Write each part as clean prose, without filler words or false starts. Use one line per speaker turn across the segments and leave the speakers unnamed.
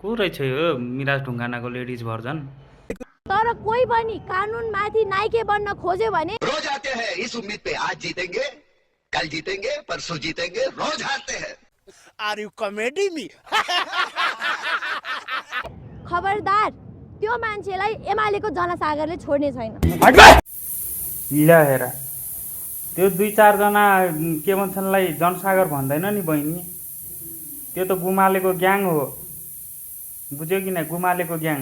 को रहेछ यो मिराज ढुङ्गानाको लेडिज भर्जन?
तर कोही पनि कानुनमाथि नाइके बन्न खोज्यो भने
रोज आते हैं इस उम्मीद पे आज जीतेंगे कल जीतेंगे परसों जीतेंगे रोज हारते हैं।
Are you comedy me?
खबरदार त्यो मान्छेलाई एमालेको जनसागरले छोड्ने छैन।
ल हेर त्यो 2-4 जना के भन्छन्लाई जनसागर भन्दैन नि बहिनी, त्यो त गुमालेको ग्याङ हो, बुझ्यो कि न? गुमालेको ग्याङ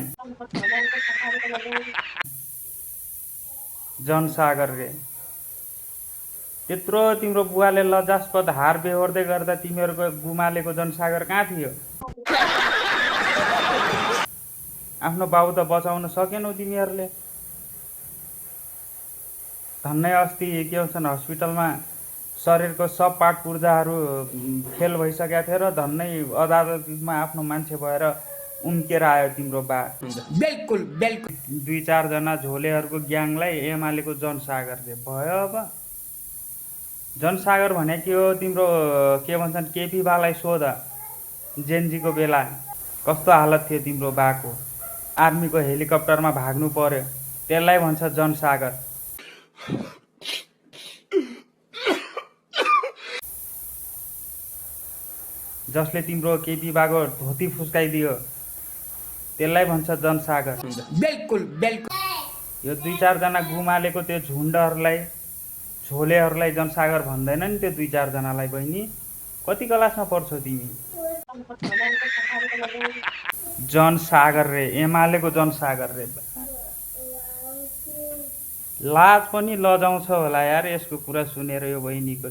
जनसागर रे। त्यत्रो तिम्रो बुवाले लजास्पद हार बेहोर्दै गर्दा तिमीहरूको गुमालेको जनसागर कहाँ थियो? आफ्नो बाबु त बचाउन सकेनौ तिमीहरूले। धन्नै अस्ति के भन्छन् हस्पिटलमा शरीरको सब पार्ट पूर्जाहरू फेल भइसकेका थियो र धन्नै अदालतमा आफ्नो मान्छे भएर उम्केर आयो तिम्रो बा।
बिल्कुल बिल्कुल
2-4 जना झोलेहरूको ग्याङलाई एमालेको जनसागर रे भयो। अब जनसागर भने के हो? तिम्रो के भन्छन् केपी बालाई सोध, जेनजीको बेला कस्तो हालत थियो तिम्रो बाको, आर्मीको हेलिकप्टरमा भाग्नु पर्यो, त्यसलाई भन्छ जनसागर। जसले तिम्रो केपी बाको धोती फुस्काइदियो त्यसलाई भन्छ जनसागर।
बिल्कुल बिल्कुल
यो 2-4 जना गुमालेको त्यो झुन्डहरूलाई झोलेहरूलाई जनसागर भन्दैन नि त्यो 2-4 जनालाई। बहिनी कति क्लासमा पढ्छौ तिमी? जनसागर रे, एमालेको जनसागर रे। लाज पनि लजाउँछ होला यार यसको कुरा सुनेर यो बहिनीको।